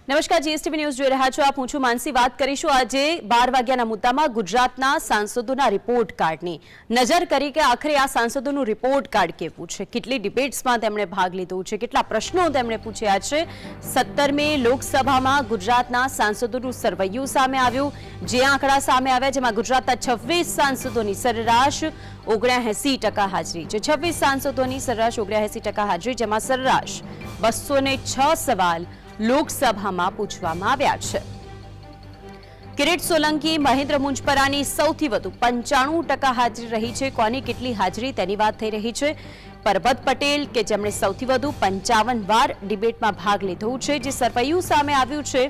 નમસ્કાર, GSTV news જોઈ રહ્યા છો આપ. હું છું માનસી. વાત કરીશું આજે 12 વાગ્યાના મુદ્દામાં ગુજરાતના સાંસદોના રિપોર્ટ કાર્ડની. નજર કરી કે આખરે આ સાંસદોનું રિપોર્ટ કાર્ડ કેવું છે, કેટલી ડિબેટ્સમાં તેમણે ભાગ લીધો છે, કેટલા પ્રશ્નો તેમણે પૂછ્યા છે. 17મી લોકસભામાં ગુજરાતના સાંસદોનું સરવૈયું સામે આવ્યું. જે આંકડા સામે આવ્યા જેમાં ગુજરાતના 26 સાંસદોની સરેરાશ 79% હાજરી છે. 26 સાંસદોની સરેરાશ 79% હાજરી, જેમાં સરેરાશ 206 સવાલ લોકસભામાં પૂછવામાં આવ્યા છે. કિરીટ સોલંકી, મહેન્દ્ર મુંજપરાની સૌથી વધુ 95% હાજરી રહી છે. કોની કેટલી હાજરી તેની વાત થઈ રહી છે. પરબત પટેલ કે જેમણે સૌથી વધુ 55 વાર ડિબેટમાં ભાગ લીધો છે, જે સરવૈયું સામે આવ્યું છે.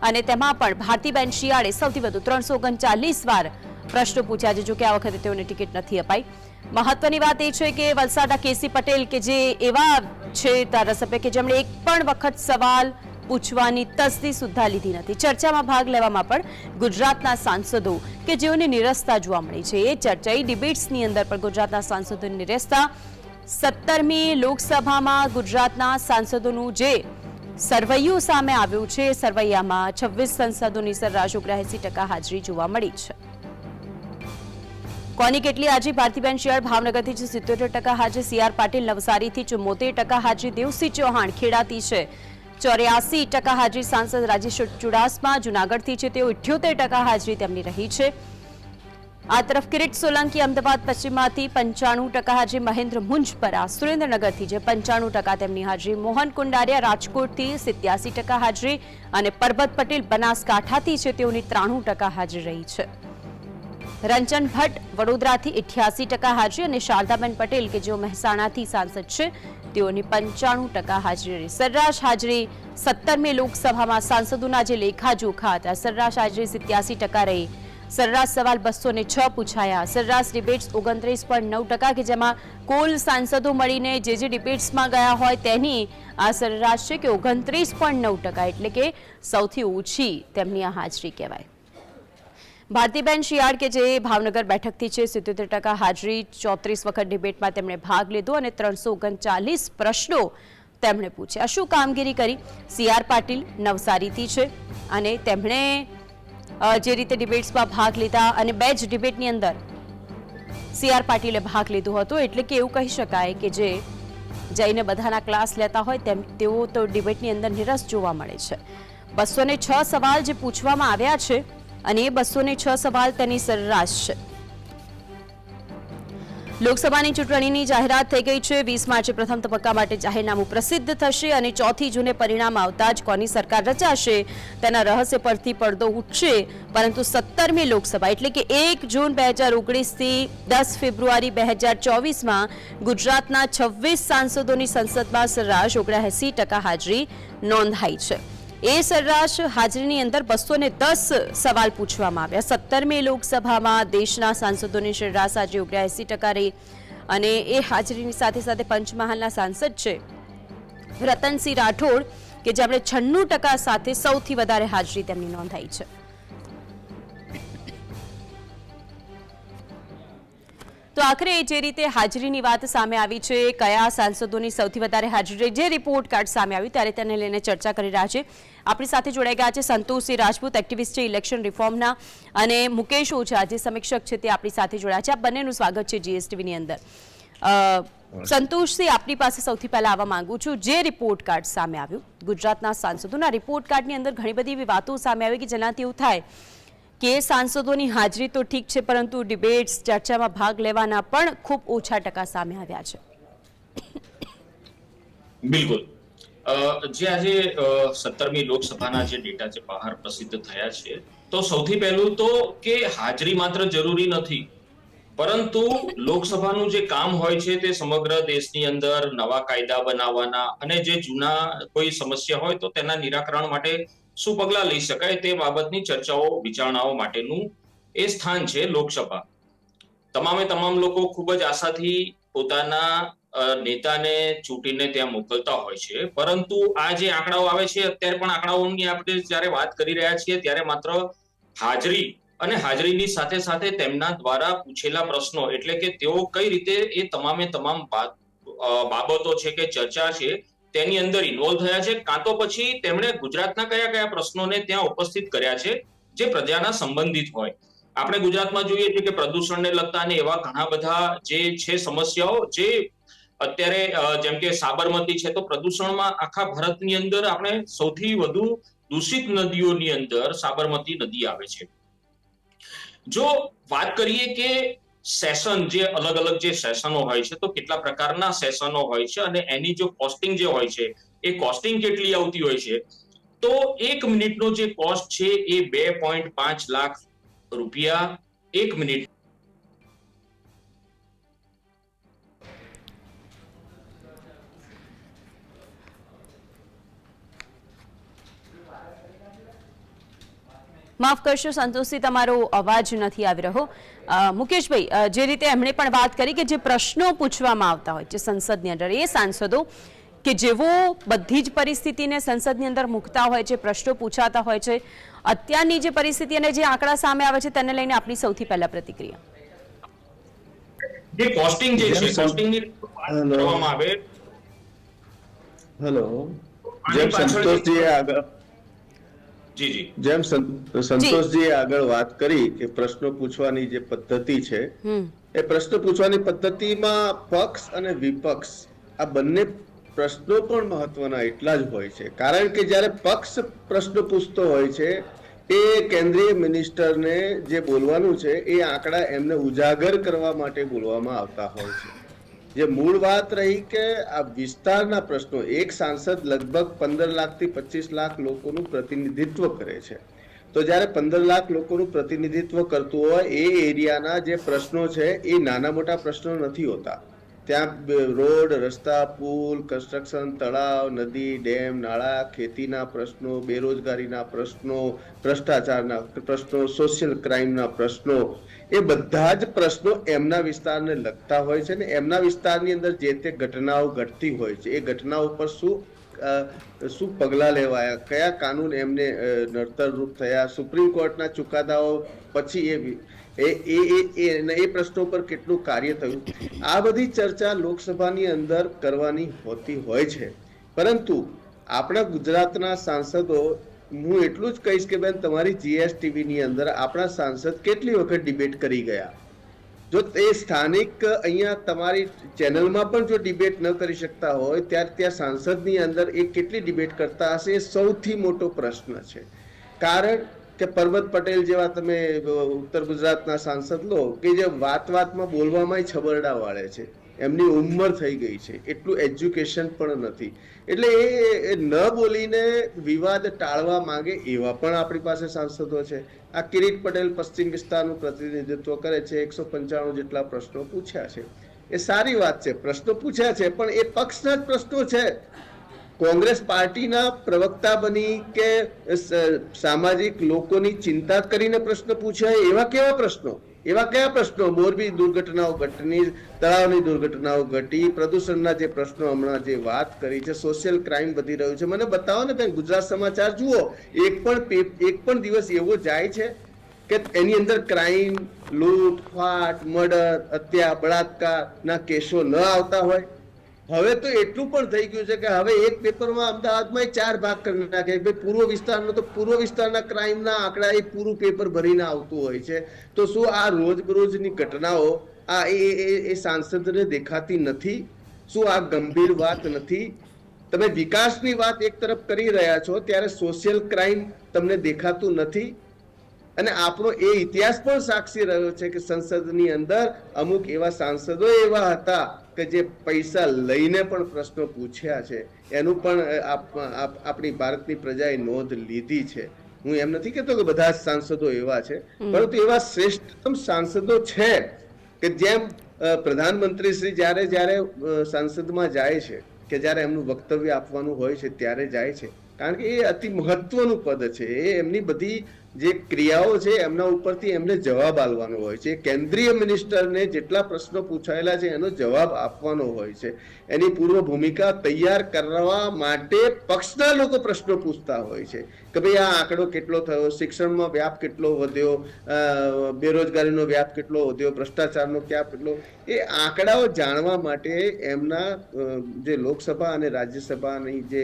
અને તેમાં પણ ભારતીબેન શિયાળે સૌથી વધુ 339 વાર પ્રશ્નો પૂછ્યા છે. જોકે આ વખતે તેઓને ટિકિટ નથી અપાઈ. મહત્વની વાત એ છે કે વલસાડના કેસી પટેલ કે જે એવા છે ધારાસભ્ય કે જેમણે એક પણ વખત સવાલ પૂછવાની તસ્દી સુદ્ધા લીધી નથી. ચર્ચામાં ભાગ લેવામાં પણ ગુજરાતના સાંસદો કે જેઓની નિરસ્તા જોવા મળી છે. એ ચર્ચા ડિબેટ્સની અંદર પણ ગુજરાતના સાંસદોની નિરસ્તા. 17મી લોકસભામાં ગુજરાતના સાંસદોનું જે સરવૈયું સામે આવ્યું છે, સરવૈયામાં 26 સાંસદોની સરેરાશ 79% હાજરી જોવા મળી છે. કોની કેટલી હાજરી? ભારતીબેન શિયાળ ભાવનગરથી છે 77% હાજરી, સીઆર પાટીલ નવસારીથી 74% હાજરી, દેવસિંહ ચૌહાણ ખેડાથી છે 84% હાજરી, સાંસદ રાજેશ ચુડાસમા જૂનાગઢથી છે તેઓ 78% હાજરી તેમની રહી છે. આ તરફ કિરીટ સોલંકી અમદાવાદ પશ્ચિમમાંથી 95% હાજરી, મહેન્દ્ર મુંજપરા સુરેન્દ્રનગરથી છે 95% તેમની હાજરી, મોહન કુંડારિયા રાજકોટથી 87% હાજરી અને પરબત પટેલ બનાસકાંઠાથી છે તેઓની 93% હાજરી રહી છે. રંજન ભટ્ટ વડોદરાથી 88% હાજરી અને શારદાબેન પટેલ કે જેઓ મહેસાણાથી સાંસદ છે તેઓની 95% હાજરી રહી. સરેરાશ હાજરી 17મી લોકસભામાં સાંસદોના જે લેખાજોખા હતા, સરેરાશ હાજરી 87% રહી. સરેરાશ સવાલ 206 પૂછાયા. સરેરાશ ડિબેટ્સ 29.9% કે જેમાં કુલ સાંસદો મળીને જે ડિબેટ્સમાં ગયા હોય તેની આ સરેરાશ છે કે 29.9%, એટલે કે સૌથી ઓછી તેમની આ હાજરી કહેવાય. ભારતીબેન શિયાળ કે જે ભાવનગર બેઠકથી છે 77% હાજરી, 34 વખત ડિબેટમાં તેમણે ભાગ લીધો અને 339 પ્રશ્નો તેમણે પૂછ્યા. શું કામગીરી કરી? સીઆર પાટીલ નવસારીથી છે અને તેમણે જે રીતે ડિબેટ્સમાં ભાગ લીધા અને બે જ ડિબેટની અંદર સીઆર પાટીલે ભાગ લીધો હતો, એટલે કે એવું કહી શકાય કે જે જઈને બધાના ક્લાસ લેતા હોય તેઓ તો ડિબેટની અંદર નિરસ જોવા મળે છે. 206 સવાલ જે પૂછવામાં આવ્યા છે અને એ 206 સવાલ તેની સરેરાશ છે. લોકસભાની ચૂંટણીની જાહેરાત થઈ ગઈ છે. 20 માર્ચે પ્રથમ તબક્કા માટે જાહેરનામું પ્રસિદ્ધ થશે અને 4 જૂને પરિણામ આવતા જ કોની સરકાર રચાશે તેના રહસ્ય પરથી પડદો ઉઠશે. પરંતુ 17મી લોકસભા એટલે કે 1 જૂન 2019થી 10 ફેબ્રુઆરી 2024માં ગુજરાતના 26 સાંસદોની સંસદમાં સરેરાશ 79% હાજરી નોંધાઈ છે. એ સરેરાશ હાજરીની અંદર 210 સવાલ પૂછવામાં આવ્યા. 17મી લોકસભામાં દેશના સાંસદોની સરેરાશ હાજરી 79% રહી અને એ હાજરીની સાથે સાથે પંચમહાલના સાંસદ છે રતનસિંહ રાઠોડ કે જેમણે 96% સાથે સૌથી વધારે હાજરી તેમની નોંધાઈ છે. તો આખરે જે રીતે હાજરીની વાત સામે આવી છે, કયા સાંસદોની સૌથી વધારે હાજરી, જે રિપોર્ટ કાર્ડ સામે આવ્યું ત્યારે તેને લઈને ચર્ચા કરી રહ્યા છે. આપણી સાથે જોડાઈ ગયા છે સંતોષસિંહ રાજપૂત, એક્ટિવિસ્ટ છે ઇલેક્શન રિફોર્મના, અને મુકેશ ઓઝા જે સમીક્ષક છે તે આપણી સાથે જોડાયા છે. આપ બંનેનું સ્વાગત છે જીએસટીવીની અંદર. સંતોષસિંહ, આપની પાસે સૌથી પહેલા આવવા માંગુ છું. જે રિપોર્ટ કાર્ડ સામે આવ્યું ગુજરાતના સાંસદોના, રિપોર્ટ કાર્ડની અંદર ઘણી બધી એવી વાતો સામે આવી કે જેનાથી એવું થાય કે સાંસદોની હાજરી તો ઠીક છે, પરંતુ ડિબેટ્સ ચર્ચામાં ભાગ લેવાના પણ ખૂબ ઓછા ટકા સામે આવ્યા છે. બિલકુલ. જે આજે 17મી લોકસભાના જે ડેટા જે બહાર પ્રસિદ્ધ થયા છે, તો સૌથી પહેલું તો કે હાજરી માત્ર જરૂરી નથી, પરંતુ લોકસભાનું જે કામ હોય છે તે સમગ્ર દેશની અંદર નવા કાયદા બનાવવાના અને જે જૂના કોઈ સમસ્યા હોય તો તેના નિરાકરણ માટે શું પગલાં લઈ શકાય તે બાબતની ચર્ચાઓ વિચારણાઓ માટેનું એ સ્થાન છે લોકસભા. તમામ લોકો ખૂબ જ આશાથી પોતાના નેતાને ચૂંટીને ત્યાં મોકલતા હોય છે, પરંતુ આ જે આંકડાઓ આવે છે અત્યારે પણ આંકડાઓની આપણે જ્યારે વાત કરી રહ્યા છીએ ત્યારે માત્ર હાજરી અને હાજરીની સાથે સાથે તેમના દ્વારા પૂછેલા પ્રશ્નો, એટલે કે તેઓ કઈ રીતે એ તમામ બાબતો છે કે ચર્ચા છે તેની અંદર ઇન્વોલ્વ થયા છે, કાં તો પછી તેમણે ગુજરાતના કયા કયા પ્રશ્નોને ત્યાં ઉપસ્થિત કર્યા છે જે પ્રજાના સંબંધિત હોય. આપણે ગુજરાતમાં જોઈએ છીએ કે પ્રદૂષણને લગતા અને એવા ઘણા બધા જે છે સમસ્યાઓ, જે અત્યારે જેમ કે સાબરમતી છે, તો પ્રદૂષણમાં આખા ભારતની અંદર આપણે સૌથી વધુ દૂષિત નદીઓની અંદર સાબરમતી નદી આવે છે. જો વાત કરીએ કે સેશન, જે અલગ અલગ જે સેશનો હોય છે, તો કેટલા પ્રકારના સેશનો હોય છે અને એની જો કોસ્ટિંગ જે હોય છે એ કોસ્ટિંગ કેટલી આવતી હોય છે, તો 1 મિનિટનો જે કોસ્ટ છે એ 2.5 લાખ રૂપિયા 1 મિનિટ. માફ કરશો સંતોષી, તમારો અવાજ નથી આવી રહ્યો. મુકેશભાઈ, જે રીતે એમણે પણ વાત કરી કે જે પ્રશ્નો પૂછવામાં આવતા હોય છે સંસદની અંદર, એ સાંસદો કે જેવો બધી જ પરિસ્થિતિને સંસદની અંદર મૂકતા હોય છે, પ્રશ્નો પૂછાતા હોય છે, અત્યારની જે પરિસ્થિતિ અને જે આંકડા સામે આવે છે તેને લઈને આપની સૌથી પહેલા પ્રતિક્રિયા. જે કોસ્ટિંગ જે છે, કોસ્ટિંગની વાત કરવામાં આવે. હેલો, જેમ સંતોષજીએ આગળ સંતોષજીએ આગળ વાત કરી કે પ્રશ્નો પૂછવાની જે પદ્ધતિ છે, એ પ્રશ્ન પૂછવાની પદ્ધતિમાં પક્ષ અને વિપક્ષ આ બંને પ્રશ્નો પણ મહત્વના એટલા જ હોય છે. કારણ કે જ્યારે પક્ષ પ્રશ્ન પૂછતો હોય છે, એ કેન્દ્રીય મિનિસ્ટરને જે બોલવાનું છે એ આંકડા એમને ઉજાગર કરવા માટે બોલવામાં આવતા હોય છે. જે મૂળ વાત રહી કે આ વિસ્તારના પ્રશ્નો, એક સાંસદ લગભગ 15 લાખથી 25 લાખ લોકોનું પ્રતિનિધિત્વ કરે છે. તો જ્યારે 15 લાખ લોકોનું પ્રતિનિધિત્વ કરતું હોય એ એરિયાના જે પ્રશ્નો છે એ નાના મોટા પ્રશ્નો નથી હોતા. ત્યાં રોડ, રસ્તા, પુલ, કન્સ્ટ્રક્શન, તળાવ, નદી, ડેમ, નાળા, ખેતીના પ્રશ્નો, બેરોજગારીના પ્રશ્નો, ભ્રષ્ટાચારના પ્રશ્નો, સોશિયલ ક્રાઇમના પ્રશ્નો, એ બધા જ પ્રશ્નો એમના વિસ્તારને લગતા હોય છે ને એમના વિસ્તારની અંદર જે તે ઘટનાઓ ઘટતી હોય છે, એ ઘટનાઓ પર શું પગલાં લેવાયા, કયા કાનૂન એમને નડતરરૂપ થયા, સુપ્રીમ કોર્ટના ચુકાદાઓ પછી એ પ્રશ્નો પર કેટલું કાર્ય થયું, આ બધી ચર્ચા લોકસભાની અંદર કરવાની હોતી હોય છે. પરંતુ આપણા ગુજરાતના સાંસદો, હું એટલું જ કહીશ કે બેન, તમારી GSTV ની અંદર આપણા સાંસદ કેટલી વખત ડિબેટ કરી ગયા. જો તે સ્થાનિક અહીંયા તમારી ચેનલમાં પણ જો ડિબેટ ન કરી શકતા હોય, ત્યારે ત્યાં સાંસદની અંદર એ કેટલી ડિબેટ કરતા હશે, એ સૌથી મોટો પ્રશ્ન છે. કારણ કે પરબત પટેલ જેવા તમે ઉત્તર ગુજરાતના સાંસદ લો, કે જે વાતમાં બોલવામાં છબરડા વાળે છે, એમની ઉંમર થઈ ગઈ છે, એટલું એજ્યુકેશન પણ નથી, એટલે એ ન બોલીને વિવાદ ટાળવા માંગે એવા પણ આપણી પાસે સાંસદો છે. આ કિરીટ પટેલ પશ્ચિમ વિસ્તારનું પ્રતિનિધિત્વ કરે છે, 195 જેટલા પ્રશ્નો પૂછ્યા છે, એ સારી વાત છે, પ્રશ્નો પૂછ્યા છે, પણ એ પક્ષના જ પ્રશ્નો છે. કોંગ્રેસ પાર્ટીના પ્રવક્તા બની કે સામાજિક લોકોની ચિંતા કરીને પ્રશ્ન પૂછ્યા એવા કેવા પ્રશ્નો, એવા કયા પ્રશ્નો? મોરબી દુર્ઘટનાઓ ઘટની, તળાવની દુર્ઘટનાઓ ઘટી, પ્રદૂષણના જે પ્રશ્નો હમણાં જે વાત કરી છે, સોશિયલ ક્રાઇમ વધી રહ્યું છે, મને બતાવો ને બેન. ગુજરાત સમાચાર જુઓ, એક પણ દિવસ એવો જાય છે કે એની અંદર ક્રાઇમ, લૂંટ ફાટ, મર્ડર, હત્યા, બળાત્કારના કેસો ન આવતા હોય. હવે તો એટલું પણ થઈ ગયું છે કે હવે એક પેપરમાં અમદાવાદમાં 4 ભાગ કરી નાખે. પૂર્વ વિસ્તારનો તો પૂર્વ વિસ્તારના ક્રાઇમના આંકડા એ પૂરું પેપર ભરીને આવતું હોય છે. તો શું આ રોજબરોજની ઘટનાઓ આ એ સાંસદને દેખાતી નથી? શું આ ગંભીર વાત નથી? તમે વિકાસની વાત એક તરફ કરી રહ્યા છો, ત્યારે સોશિયલ ક્રાઇમ તમને દેખાતું નથી? અને આપણો એ ઇતિહાસ પણ સાક્ષી રહ્યો છે કે સંસદની અંદર અમુક એવા સાંસદો એવા હતા કે જે પૈસા લઈને પણ પ્રશ્નો પૂછ્યા છે. એનું પણ આપણી ભારતની પ્રજાએ નોંધ લીધી છે. હું એમ નથી કહેતો કે બધા જ સાંસદો એવા છે, પરંતુ એવા શ્રેષ્ઠતમ સાંસદો છે કે જેમ પ્રધાનમંત્રી શ્રી જ્યારે સંસદમાં જાય છે, કે જ્યારે એમનું વક્તવ્ય આપવાનું હોય છે ત્યારે જાય છે, કારણ કે એ અતિ મહત્વનું પદ છે. એ એમની બધી જે ક્રિયાઓ છે એમના ઉપરથી એમને જવાબ આપવાનો હોય છે. કેન્દ્રીય મિનિસ્ટરને જેટલા પ્રશ્નો પૂછાયેલા છે એનો જવાબ આપવાનો હોય છે. એની પૂર્વ ભૂમિકા તૈયાર કરવા માટે પક્ષના લોકો પ્રશ્નો પૂછતા હોય છે કે ભાઈ આ આંકડો કેટલો થયો, શિક્ષણમાં વ્યાપ કેટલો વધ્યો, બેરોજગારીનો વ્યાપ કેટલો વધ્યો, ભ્રષ્ટાચારનો ક્યાં કેટલો, એ આંકડાઓ જાણવા માટે એમના જે લોકસભા અને રાજ્યસભાની જે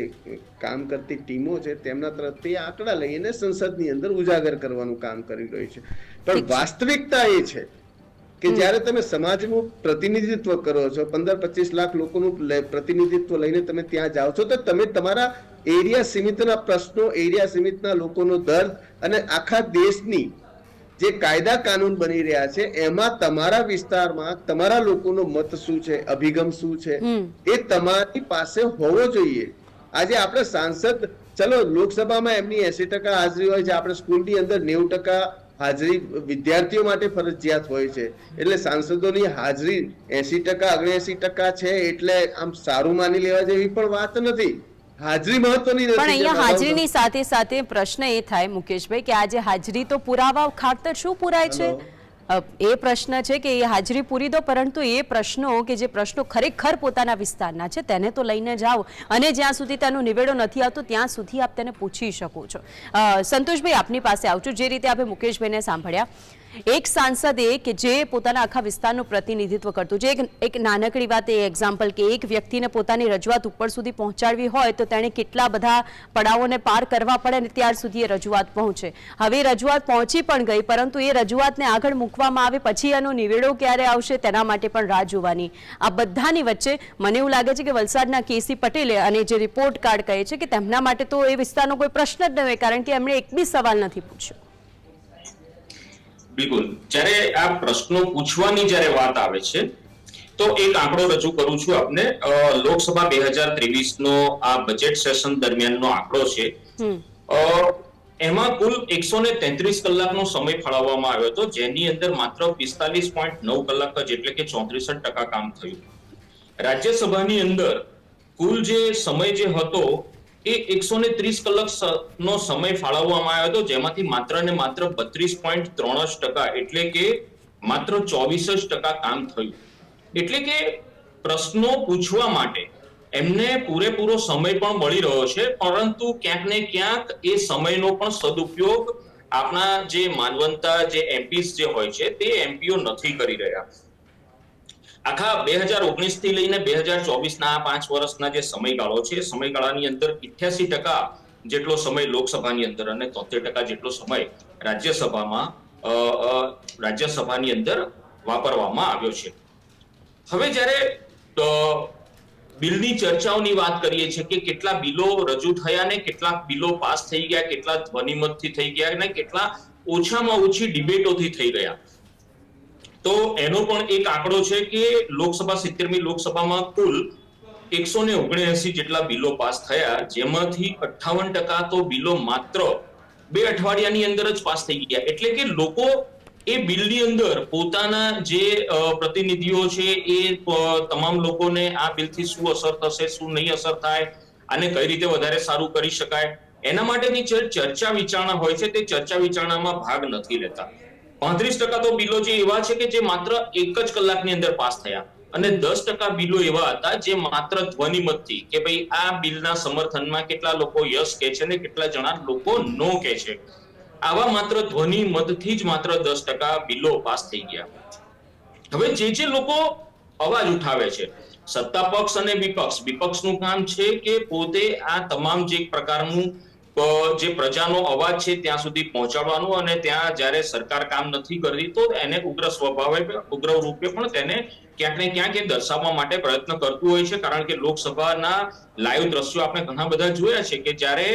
કામ કરતી ટીમો છે તેમના તરફથી આંકડા લઈને સંસદની અંદર ઉજાગર કરવાનું કામ કરી રહ્યું છે. પણ વાસ્તવિકતા એ છે કે જ્યારે તમે સમાજનું પ્રતિનિધિત્વ કરો છો, 15-25 લાખ લોકોનું પ્રતિનિધિત્વ લઈને તમે ત્યાં જાઓ છો, તો તમે તમારા એરિયા સીમિતના પ્રશ્નો, એરિયા સીમિતના લોકોનો દર્દ અને આખા દેશની જે કાયદા કાનૂન બની રહ્યા છે એમાં તમારા વિસ્તારમાં તમારા લોકોનો મત શું છે, અભિગમ શું છે, એ તમારી પાસે હોવો જોઈએ. આજે આપણે સાંસદ, ચલો લોકસભામાં એમની 80% હાજરી હોય છે, આપણે સ્કૂલની અંદર 90% હાજરી વિદ્યાર્થીઓ માટે ફરજિયાત હોય છે, એટલે સાંસદોની હાજરી 80% 79% છે એટલે આમ સારું માની લેવા જેવી પણ વાત નથી. હાજરી મહત્વની નથી. પણ અહીંયા હાજરીની સાથે સાથે પ્રશ્ન એ થાય મુકેશભાઈ કે આજે હાજરી તો પુરાવા ખાતર શું પુરાય છે, એ પ્રશ્ન છે કે એ હાજરી પૂરી દો, પરંતુ એ પ્રશ્નો કે જે પ્રશ્નો ખરેખર પોતાના વિસ્તારના છે તેને તો લઈને જાઓ, અને જ્યાં સુધી તેનો નિવેડો નથી આવતો ત્યાં સુધી આપ તેને પૂછી શકો છો. સંતોષભાઈ, આપની પાસે આવું છું. જે રીતે આપણે મુકેશભાઈને સાંભળ્યા, એક સાંસદે કે જે પોતાના આખા વિસ્તારનું પ્રતિનિધિત્વ કરતું, જે એક નાનકડી વાત, એ એક્ઝામ્પલ કે એક વ્યક્તિને પોતાની રજૂઆત ઉપર સુધી પહોંચાડવી હોય તો તેણે કેટલા બધા પડાવોને પાર કરવા પડે અને ત્યાર સુધી એ રજૂઆત પહોંચે. હવે રજૂઆત પહોંચી પણ ગઈ, પરંતુ એ રજૂઆતને આગળ મૂકવામાં આવે પછી એનો નિવેડો ક્યારે આવશે તેના માટે પણ રાહ જોવાની. આ બધાની વચ્ચે મને એવું લાગે છે કે વલસાડના કેસી પટેલે અને જે રિપોર્ટ કાર્ડ કહે છે કે તેમના માટે તો એ વિસ્તારનો કોઈ પ્રશ્ન જ ન હોય, કારણ કે એમણે એક બી સવાલ નથી પૂછ્યો. બિલકુલ. જ્યારે આ પ્રશ્નો પૂછવાની જ્યારે વાત આવે છે તો એક આંકડો રજૂ કરું છું આપને. લોકસભા 2023 નો આ બજેટ સેશન દરમિયાનનો આંકડો છે. એમાં કુલ 133 કલાકનો સમય ફાળવવામાં આવ્યો હતો, જેની અંદર માત્ર 45.9 કલાક જ એટલે કે 64% કામ થયું. રાજ્યસભાની અંદર કુલ જે સમય જે હતો એ 130 કલાકનો સમય ફાળવવામાં આવ્યો હતો, જેમાંથી માત્ર ને માત્ર 32.3% એટલે કે માત્ર 24% કામ થયું. એટલે કે પ્રશ્નો પૂછવા માટે એમને પૂરેપૂરો સમય પણ મળી રહ્યો છે, પરંતુ ક્યાંક ને ક્યાંક એ સમયનો પણ સદુપયોગ આપણા જે માનવંતા જે એમપીસ જે હોય છે તે એમપીઓ નથી કરી રહ્યા. આખા 2019 થી લઈને 2024 ના 5 વર્ષના જે સમયગાળો છે, સમયગાળાની અંદર 88% જેટલો સમય લોકસભાની અંદર અને 73% જેટલો સમય રાજ્યસભાની અંદર વાપરવામાં આવ્યો છે. હવે જ્યારે બિલની ચર્ચાઓની વાત કરીએ છીએ કે કેટલા બિલો રજૂ થયા ને કેટલાક બિલો પાસ થઈ ગયા, કેટલા ધ્વનિમતથી થઈ ગયા અને કેટલા ઓછામાં ઓછી ડિબેટોથી થઈ ગયા, તો એનો પણ એક આંકડો છે કે લોકસભા 70મી લોકસભામાં કુલ 179 જેટલા બિલો પાસ થયા, જેમાંથી 58% તો બિલો માત્ર 2 અઠવાડિયાની અંદર જ પાસ થઈ ગયા. એટલે કે લોકો એ બિલની અંદર પોતાના જે પ્રતિનિધિઓ છે એ તમામ લોકોને આ બિલથી શું અસર થશે, શું નહીં અસર થાય, આને કઈ રીતે વધારે સારું કરી શકાય, એના માટેની જે ચર્ચા વિચારણા હોય છે તે ચર્ચા વિચારણામાં ભાગ નથી લેતા. 35% તો બિલો જે એવા છે કે જે માત્ર 1 જ કલાકની અંદર પાસ થયા, અને 10% બિલો એવા હતા જે માત્ર ધ્વનિમતથી કે ભાઈ આ બિલના સમર્થનમાં કેટલા લોકો યસ કહે છે અને કેટલા જણા લોકો નો કહે છે, આવા માત્ર ધ્વનિમતથી જ માત્ર 10% બિલો પાસ થઈ ગયા. હવે જે લોકો અવાજ ઉઠાવે છે, સત્તા પક્ષ અને વિપક્ષનું કામ છે કે પોતે આ તમામ જે પ્રકારનું જે પ્રજાનો અવાજ છે ત્યાં સુધી પહોંચાડવાનું, અને ત્યાં જ્યારે સરકાર કામ નથી કરતી તો એને ઉગ્ર રૂપે પણ તેને ક્યાંક ને ક્યાંક એ દર્શાવવા માટે પ્રયત્ન કરતું હોય છે. કારણ કે લોકસભાના લાઈવ દ્રશ્યો આપણે ઘણા બધા જોયા છે કે જ્યારે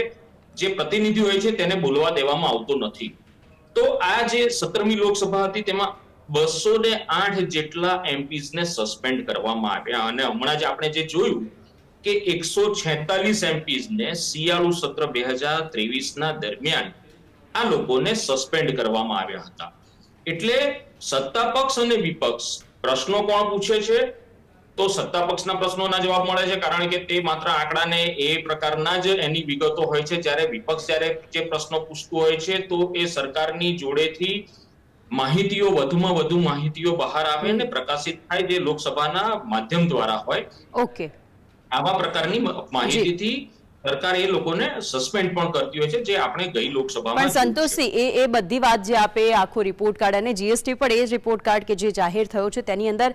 જે પ્રતિનિધિ હોય છે તેને બોલવા દેવામાં આવતો નથી. તો આ જે 17મી લોકસભા હતી તેમાં 208 જેટલા એમપીસને સસ્પેન્ડ કરવામાં આવ્યા, અને હમણાં જ આપણે જે જોયું કે 146 એમપીસને શિયાળુ સત્ર 2023 ના દરમિયાન આ લોકોને સસ્પેન્ડ કરવામાં આવ્યા હતા. એટલે સત્તા પક્ષ અને વિપક્ષ પ્રશ્નો કોણ પૂછે છે? તો સત્તા પક્ષના પ્રશ્નોના જવાબ મળે છે, કારણ કે તે માત્ર આંકડાને એ પ્રકારના જ એની વિગતો હોય છે. જ્યારે વિપક્ષ જ્યારે જે પ્રશ્નો પૂછતું હોય છે તો એ સરકારની જોડેથી માહિતીઓ, વધુમાં વધુ માહિતીઓ બહાર આવે અને પ્રકાશિત થાય, જે લોકસભાના માધ્યમ દ્વારા હોય. ઓકે, આવા પ્રકારની માહિતીથી સરકાર એ લોકોને સસ્પેન્ડ પણ કરતી હોય છે, જે આપણે ગઈ લોકસભામાં પણ સંતોષસિંહ, એ બધી વાત જે આપે આખો રિપોર્ટ કાર્ડ અને જીએસટી પણ એ જ રિપોર્ટ કાર્ડ કે જે જાહેર થયો છે તેની અંદર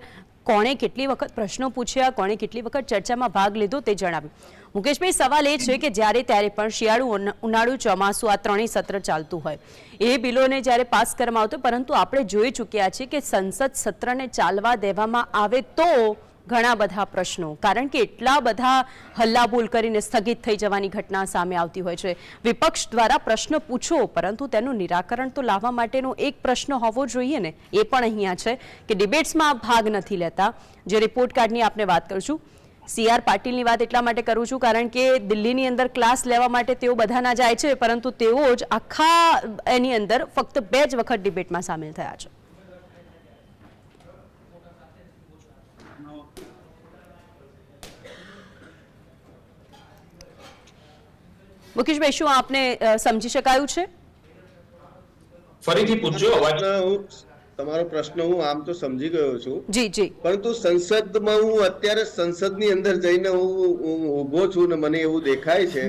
કોણે કેટલી વખત પ્રશ્નો પૂછ્યા, કોણે કેટલી વખત ચર્ચામાં ભાગ લીધો તે જણાવ્યું. મુકેશભાઈ, સવાલ એ છે કે જ્યારે ત્યારે પણ શિયાળુ, ઉનાળુ, ચોમાસું આ ત્રણેય સત્ર ચાલતું હોય, એ બિલોને જ્યારે પાસ કરવામાં આવતો, પરંતુ આપણે જોઈ ચૂક્યા છીએ કે સંસદ સત્રને ચાલવા દેવામાં આવે તો ઘણા બધા પ્રશ્નો, કારણ કે એટલા બધા હલ્લાબોલ કરીને સ્થગિત થઈ જવાની ઘટના સામે આવતી હોય છે. વિપક્ષ દ્વારા પ્રશ્ન પૂછો, પરંતુ તેનું નિરાકરણ તો લાવવા માટેનો એક પ્રશ્ન હોવો જોઈએ ને. એ પણ અહીંયા છે કે ડિબેટ્સમાં ભાગ નથી લેતા. જે રિપોર્ટ કાર્ડની આપણે વાત કરશું, CR પાટીલની વાત એટલા માટે કરું છું કારણ કે દિલ્હીની અંદર ક્લાસ લેવા માટે તેઓ બધા ના જાય છે, પરંતુ તેઓ જ આખા એની અંદર ફક્ત 2 જ વખત ડિબેટમાં સામેલ થયા છે. મુકેશભાઈ, શું આપને સમજી શકાયું છે? ફરીથી પૂછજો. અવાજ તમારો પ્રશ્ન હું આમ તો સમજી ગયો છું, જી જી, પરંતુ સંસદમાં હું અત્યારે સંસદની અંદર જઈને હું ઉભો છું ને મને એવું દેખાય છે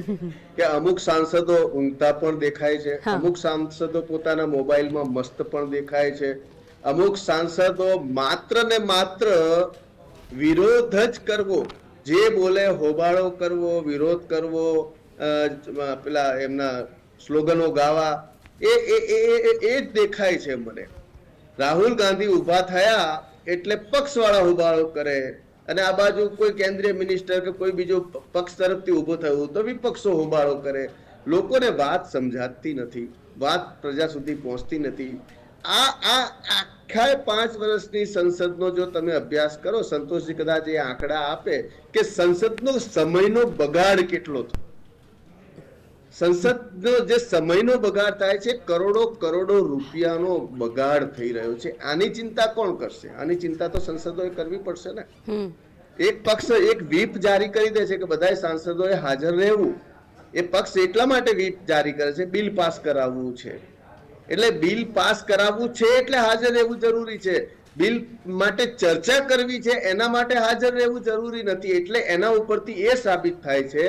કે અમુક સાંસદો ઊંઘતા પણ દેખાય છે, અમુક સાંસદો પોતાના મોબાઈલમાં મસ્ત પણ દેખાય છે, અમુક સાંસદો માત્ર ને માત્ર વિરોધ જ કરવો, જે બોલે હોબાળો કરવો, વિરોધ કરવો, પેલા એમના સ્લોગનો ગાવા, એ જ દેખાય છે મને. રાહુલ ગાંધી ઉભા થયા એટલે પક્ષવાળા હોબાળો કરે, અને આ બાજુ કોઈ કેન્દ્રીય મિનિસ્ટર કે કોઈ બીજો પક્ષ તરફથી ઉભો થયું તો વિપક્ષો હોબાળો કરે. લોકોને વાત સમજાતી નથી, વાત પ્રજા સુધી પહોંચતી નથી. આ આખા 5 વર્ષની સંસદનો જો તમે અભ્યાસ કરો, સંતોષજી કદાચ એ આંકડા આપે કે સંસદનો સમયનો બગાડ કેટલો થયો. સંસદનો જે સમયનો બગાડ થાય છે, કરોડો રૂપિયાનો બગાડ થઈ રહ્યો છે. આની ચિંતા કોણ કરશે? આની ચિંતા તો સંસદોએ કરવી પડશે ને. એક પક્ષ એક વ્હીપ જારી કરી દે છે કે બધા સાંસદોએ હાજર રહેવું. એ પક્ષ એટલા માટે વ્હીપ જારી કરે છે, બિલ પાસ કરાવવું છે. એટલે બિલ પાસ કરાવવું છે એટલે હાજર રહેવું જરૂરી છે. બિલ માટે ચર્ચા કરવી છે એના માટે હાજર રહેવું જરૂરી નથી. એટલે એના ઉપરથી એ સાબિત થાય છે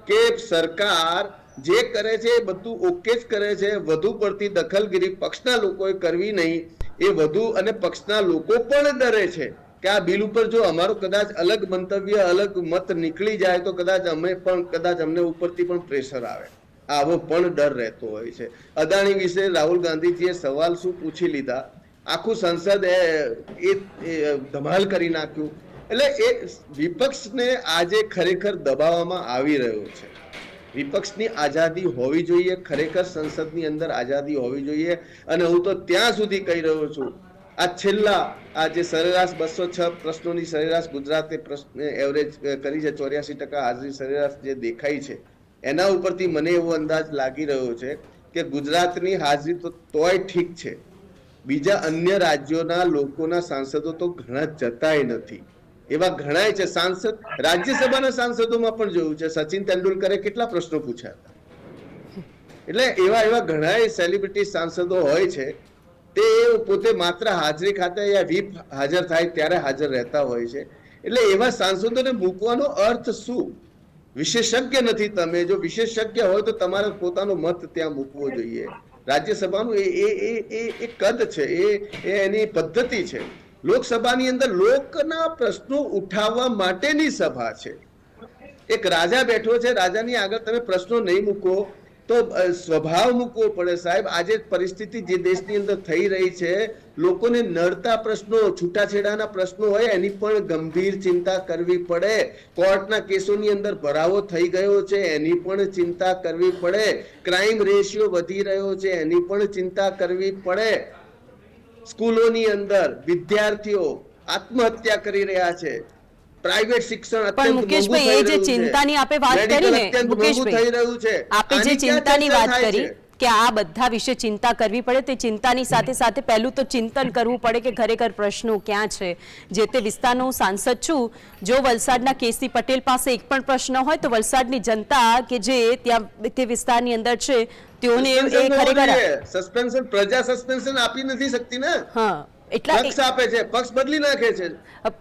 કે સરકાર જે કરે છે એ બધું ઓકે જ કરે છે. વધુ પડતી દખલગીરી પક્ષના લોકોએ કરવી નહીં, એ વધુ, અને પક્ષના લોકો પણ ડરે છે કે આ બિલ ઉપર જો અમારો કદાચ અલગ મંતવ્ય, અલગ મત નીકળી જાય તો કદાચ અમને ઉપરથી પણ પ્રેશર આવે. આવો પણ ડર રહેતો હોય છે. અદાણી વિશે રાહુલ ગાંધીજીએ સવાલ શું પૂછી લીધા, આખું સંસદ એ ધમાલ કરી નાખ્યું. એટલે એ વિપક્ષને આજે ખરેખર દબાવવામાં આવી રહ્યો છે. વિપક્ષની આઝાદી હોવી જોઈએ, ખરેખર સંસદની અંદર આઝાદી હોવી જોઈએ. અને હું તો ત્યાં સુધી કહી રહ્યો છું, આ છેલ્લા જે સરેરાશ 206 પ્રશ્નોની સરેરાશ ગુજરાતે એવરેજ કરી છે, 84% હાજરી સરેરાશ જે દેખાય છે, એના ઉપરથી મને એવો અંદાજ લાગી રહ્યો છે કે ગુજરાતની હાજરી તો તોય ઠીક છે, બીજા અન્ય રાજ્યોના લોકોના સાંસદો તો ઘણા જતાય નથી. એવા ઘણાય છે સાંસદ, રાજ્યસભાના સાંસદોમાં પણ જોયું છે. સચિન તેંડુલકરે કેટલા પ્રશ્નો પૂછ્યા હતા. એટલે એવા ઘણાય સેલિબ્રિટી સાંસદો હોય છે, તે પોતે માત્ર હાજરી ખાતે યા વ્હીપ હાજર થાય ત્યારે હાજર રહેતા હોય છે. એટલે એવા સાંસદોને મૂકવાનો અર્થ શું? વિશેષજ્ઞ નથી તમે. જો વિશેષજ્ઞ હોય તો તમારે પોતાનો મત ત્યાં મૂકવો જોઈએ. રાજ્યસભાનું એ કદ છે, એ એની પદ્ધતિ છે. લોકસભાની અંદર લોકના પ્રશ્નો ઉઠાવવા માટેની સભા છે. એક રાજા બેઠો છે, રાજાની આગળ તમે પ્રશ્નો નહીં મૂકો તો સ્વભાવ મૂકવો પડે. સાહેબ, આજે પરિસ્થિતિ જે દેશની અંદર થઈ રહી છે, લોકોને નડતા પ્રશ્નો, છૂટાછેડાના પ્રશ્નો હોય એની પણ ગંભીર ચિંતા કરવી પડે. કોર્ટના કેસોની અંદર ભરાવો થઈ ગયો છે, એની પણ ચિંતા કરવી પડે. ક્રાઇમ રેશિયો વધી રહ્યો છે, એની પણ ચિંતા કરવી પડે. સ્કૂલોની અંદર વિદ્યાર્થીઓ આત્મહત્યા કરી રહ્યા છે. પ્રાઇવેટ શિક્ષણ પણ મુકેશભાઈ, એ જે ચિંતાની આપે વાત કરી ને, મુકેશભાઈ, આપે જે ચિંતાની વાત કરી કે આ બધા વિશે ચિંતા કરવી પડે. તે ચિંતાની સાથે સાથે પહેલું તો ચિંતન કરવું પડે કે ખરેખર પ્રશ્નો ક્યાં છે. જે તે વિસ્તારનો હું સાંસદ છું, જો વલસાડના કેસી પટેલ પાસે એક પણ પ્રશ્ન હોય તો વલસાડની જનતા કે જે ત્યાં તે વિસ્તારની અંદર છે તેઓને એ ખરેખર સસ્પેન્શન, પ્રજા સસ્પેન્શન આપી નથી શકતી ને. હા, એટલા પક્ષ આપે છે, પક્ષ બદલી નાખે છે.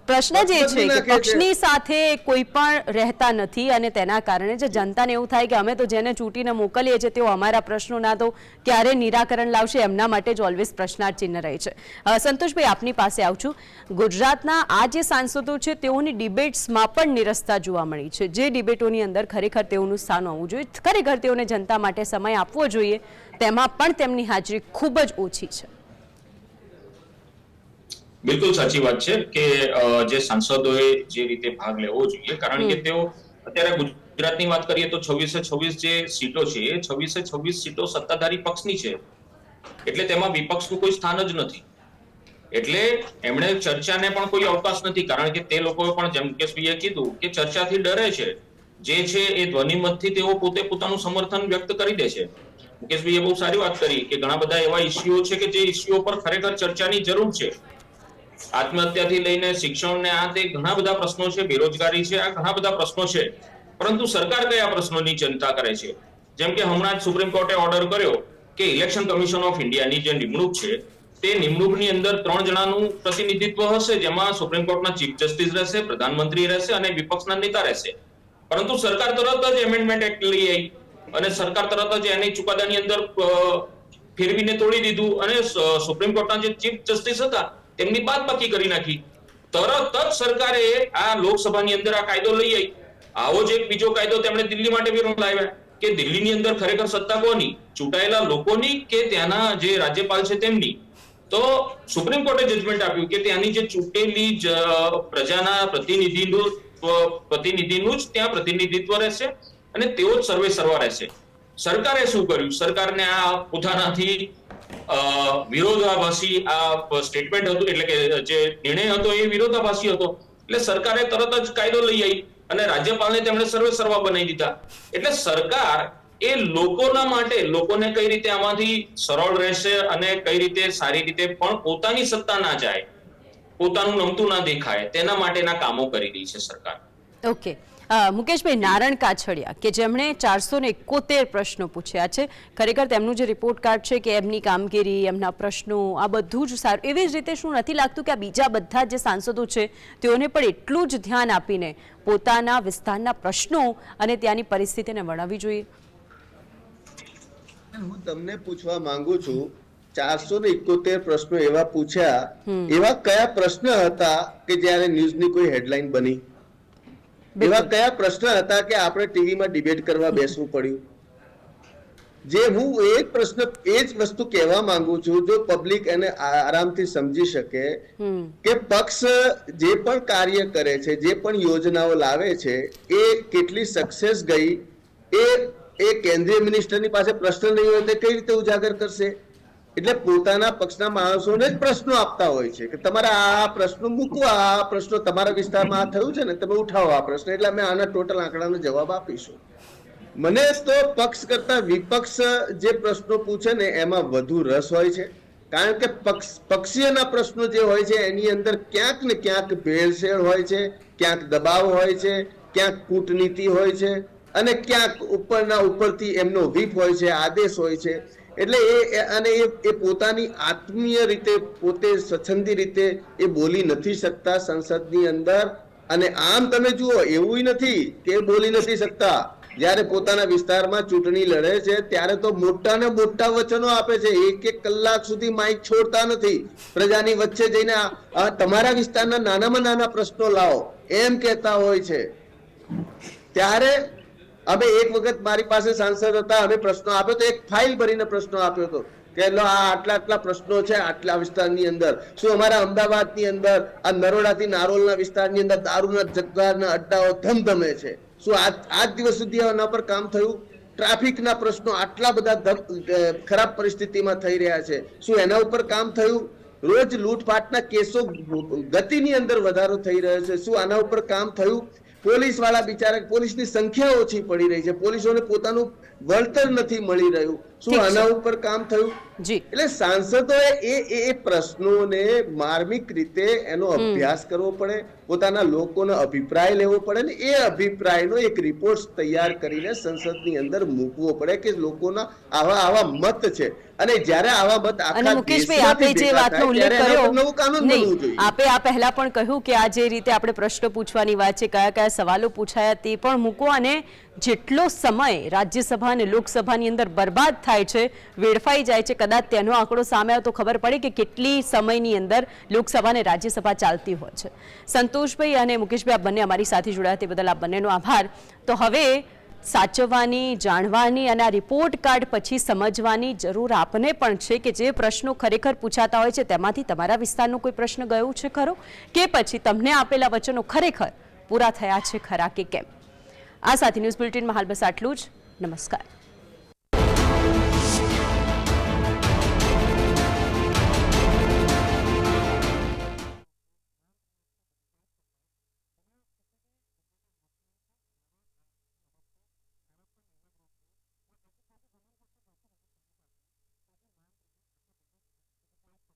પ્રશ્ન જે છે કે પક્ષની સાથે કોઈ પણ રહેતા નથી અને તેના કારણે જે જનતાને એવું થાય કે અમે તો જેને ચૂંટીને મોકલીએ છીએ તેઓ અમારા પ્રશ્નોના તો ક્યારે નિરાકરણ લાવશે, એમના માટે જ ઓલવેઝ પ્રશ્નાર્થ ચિહ્ન રહે છે. સંતોષભાઈ, આપની પાસે આવું છું. ગુજરાતના આ જે સાંસદો છે તેઓની ડિબેટ્સમાં પણ નિરસતા જોવા મળી છે. જે ડિબેટોની અંદર ખરેખર તેઓનું સ્થાન હોવું જોઈએ, ખરેખર તેઓને જનતા માટે સમય આપવો જોઈએ, તેમાં પણ તેમની હાજરી ખૂબ જ ઓછી છે. બિલકુલ સાચી વાત છે કે જે સાંસદોએ જે રીતે ભાગ લેવો જોઈએ, કારણ કે તેઓ અત્યારે ગુજરાતની વાત કરીએ તો 26 જે સીટો છે એ 26 સીટો સત્તાધારી પક્ષની છે, એટલે તેમાં વિપક્ષનું કોઈ સ્થાન જ નથી. એટલે એમણે ચર્ચાને પણ કોઈ અવકાશ નથી, કારણ કે તે લોકોએ પણ જેમ મુકેશભાઈએ કીધું કે ચર્ચાથી ડરે છે. જે છે એ ધ્વનિમતથી તેઓ પોતે પોતાનું સમર્થન વ્યક્ત કરી દે છે. મુકેશભાઈએ બહુ સારી વાત કરી કે ઘણા બધા એવા ઇસ્યુઓ છે કે જે ઇસ્યુઓ પર ખરેખર ચર્ચાની જરૂર છે. આત્મહત્યાથી લઈને શિક્ષણ ને આ તે ઘણા બધા પ્રશ્નો છે, બેરોજગારી છે, આ ઘણા બધા પ્રશ્નો છે. પરંતુ સરકાર કયા પ્રશ્નોની ચિંતા કરે છે? જેમ કે હમણાં જ સુપ્રીમ કોર્ટે ઓર્ડર કર્યો કે ઇલેક્શન કમિશન ઓફ ઇન્ડિયાની જે નિમણૂક છે તે નિમણૂકની અંદર 3 જણાનું પ્રતિનિધિત્વ હશે, જેમાં સુપ્રીમ કોર્ટના ચીફ જસ્ટિસ રહેશે, પ્રધાનમંત્રી રહેશે અને વિપક્ષના નેતા રહેશે. પરંતુ સરકાર તરત જ એમેન્ડમેન્ટ એક્ટ લઈ આવી અને સરકાર તરત જ એની ચુકાદાની અંદર ફેરવીને તોડી દીધું અને સુપ્રીમ કોર્ટના જે ચીફ જસ્ટિસ હતા તેમની બાદબાકી કરી નાખી. તરત જ સરકારે આ લોકસભાની અંદર આ કાયદો લઈ આવી. આવો જ એક બીજો કાયદો તેમણે દિલ્હી માટે પણ લાવ્યા કે દિલ્હીની અંદર ખરેખર સત્તા કોની, ચૂંટાયેલા લોકોની કે ત્યાંના જે રાજ્યપાલ છે તેમની. તો સુપ્રીમ કોર્ટે જજમેન્ટ આપ્યું કે ત્યાંની જે ચૂંટેલી પ્રજાના પ્રતિનિધિનું જ ત્યાં પ્રતિનિધિત્વ રહેશે અને તેઓ જ સર્વે સર્વા રહેશે. સરકારે શું કર્યું? સરકારને આ પોતાનાથી વિરોધાભાસી આ સ્ટેટમેન્ટ હતું, એટલે કે જે નિર્ણય હતો એ વિરોધાભાસી હતો. એટલે સરકારે તરત જ કાયદો લઈ આવી અને રાજ્યપાલને તેમણે સર્વે સર્વા બનાવી દીધા. એટલે સરકાર એ લોકોના માટે, લોકોને કઈ રીતે આમાંથી સરળ રહેશે અને કઈ રીતે સારી રીતે પણ પોતાની સત્તા ના જાય, પોતાનું નમતું ના દેખાય, તેના માટેના કામો કરી રહી છે સરકાર. ઓકે, મુકેશભાઈ, નારણ કાછડિયા કે જેમણે 471 પ્રશ્નો પૂછ્યા છે, ખરેખર તેમનું જે રિપોર્ટ કાર્ડ છે કે એમની કામગીરી, એમના પ્રશ્નો, આ બધું જ સારું. એવી જ રીતે શું નથી લાગતું કે આ બીજા બધા જે સાંસદો છે તેઓને પણ એટલું જ ધ્યાન આપીને પોતાના વિસ્તારના પ્રશ્નો અને ત્યાંની પરિસ્થિતિને વર્ણવવી જોઈએ? હું તમને પૂછવા માંગુ છું, 471 પ્રશ્નો એવા પૂછ્યા, એવા કયા પ્રશ્ન હતા કે જ્યારે ન્યૂઝની કોઈ હેડલાઇન બની? એવા કયા પ્રશ્ન હતા કે આપણે ટીવીમાં ડિબેટ કરવા બેસવું પડ્યું? જે હું એક પ્રશ્ન, એ જ વસ્તુ કહેવા માંગુ છું, જો પબ્લિક એને આરામથી સમજી શકે કે પક્ષ જે પણ કાર્ય કરે છે, જે પણ યોજનાઓ લાવે છે, એ કેટલી સક્સેસ ગઈ, એ કેન્દ્રીય મિનિસ્ટરની પાસે પ્રશ્ન નહીં હોય તે કઈ રીતે ઉજાગર કરશે? એટલે પોતાના પક્ષના માણસોને જ પ્રશ્નો આપતા હોય છે કે તમારે આ પ્રશ્નો મૂકો, આ પ્રશ્નો તમારા વિસ્તારમાં આ થયું છે ને, તમે ઉઠાવો આ પ્રશ્ન, એટલે અમે આના ટોટલ આંકડાનો જવાબ આપીશું. મને તો પક્ષ કરતા વિપક્ષ જે પ્રશ્નો પૂછે ને એમાં વધુ રસ હોય છે, કારણ કે પક્ષીયના પ્રશ્નો જે હોય છે એની અંદર ક્યાંક ને ક્યાંક ભેળસેળ હોય છે, ક્યાંક દબાવ હોય છે, ક્યાંક કૂટનીતિ હોય છે અને ક્યાંક ઉપરના ઉપરથી એમનો વ્હીપ હોય છે, આદેશ હોય છે. એટલે એ પોતાની આત્મીય રીતે, પોતે સ્વચ્છંદી રીતે એ બોલી નથી શકતા સંસદની અંદર. અને આમ તમે જુઓ, એવું નથી કે બોલી નથી શકતા. જ્યારે પોતાના વિસ્તારમાં ચૂંટણી લડે છે ત્યારે તો મોટા ને મોટા વચનો આપે છે, 1 કલાક સુધી માઇક છોડતા નથી, પ્રજાની વચ્ચે જઈને તમારા વિસ્તારના નાનામાં નાના પ્રશ્નો લાવો એમ કહેતા હોય છે. ત્યારે અમે એક વખત, મારી પાસે સાંસદ હતા, અમે પ્રશ્નો આપ્યો તો એક ફાઇલ ભરીને પ્રશ્નો આપ્યો હતો કે આટલા પ્રશ્નો છે આટલા વિસ્તારની અંદર. શું અમારા અમદાવાદની અંદર આ નરોડાથી નારોલના વિસ્તારની અંદર દારૂના જથ્થાના અડ્ડાઓ ધમધમે છે? શું આજ દિવસ સુધી આના પર કામ થયું? ટ્રાફિકના પ્રશ્નો આટલા બધા ખરાબ પરિસ્થિતિમાં થઈ રહ્યા છે, શું એના ઉપર કામ થયું? રોજ લૂંટફાટના કેસો ગતિની અંદર વધારો થઈ રહ્યો છે, શું આના ઉપર કામ થયું? પોલીસ વાળા બિચારા, પોલીસની સંખ્યા ઓછી પડી રહી છે, પોલીસોને પોતાનું વળતર નથી મળી રહ્યું, શું ઠીક છે. આના ઉપર કામ થયું? જી એટલે સાંસદોએ એ પ્રશ્નોને માર્મિક રીતે એનો અભ્યાસ કરવો પડે, પોતાના લોકોનો અભિપ્રાય લેવો પડે ને એ અભિપ્રાયનો એક રિપોર્ટ તૈયાર કરીને સંસદની અંદર મૂકવો પડે કે લોકોના આવા મત છે, અને જ્યારે આવા મત અને આખા મુકેશભાઈ, આપે જે વાતનો ઉલ્લેખ ત્યારે એના કર્યો, પર નવું કાનૂન બનવું નહીં, જોઈએ. આપે આ પહેલા પણ કહ્યું કે આ જે રીતે આપણે પ્રશ્નો પૂછવાની વાત છે, કયા કયા સવાલો પૂછાયા તે પણ મૂકો, અને જેટલો સમય રાજ્યસભા અને લોકસભાની અંદર બરબાદ થાય છે, વેડફાઈ જાય છે, કદાચ તેનો આંકડો સામે આવે તો ખબર પડે કે કેટલી સમયની અંદર લોકસભા અને રાજ્યસભા ચાલતી હોય છે. સંતોષભાઈ અને મુકેશભાઈ, આપ બંને અમારી સાથે જોડાયા તે બદલ આપ બંનેનો આભાર. તો હવે સાચવવાની, જાણવાની અને આ રિપોર્ટ કાર્ડ પછી સમજવાની જરૂર આપને પણ છે કે જે પ્રશ્નો ખરેખર પૂછાતા હોય છે તેમાંથી તમારા વિસ્તારનો કોઈ પ્રશ્ન ગયો છે ખરો, કે પછી તમને આપેલા વચનો ખરેખર પૂરા થયા છે ખરા કે કેમ. આ સાથે ન્યૂઝ બુલેટિનમાં હાલ બસ આટલું જ. નમસ્કાર.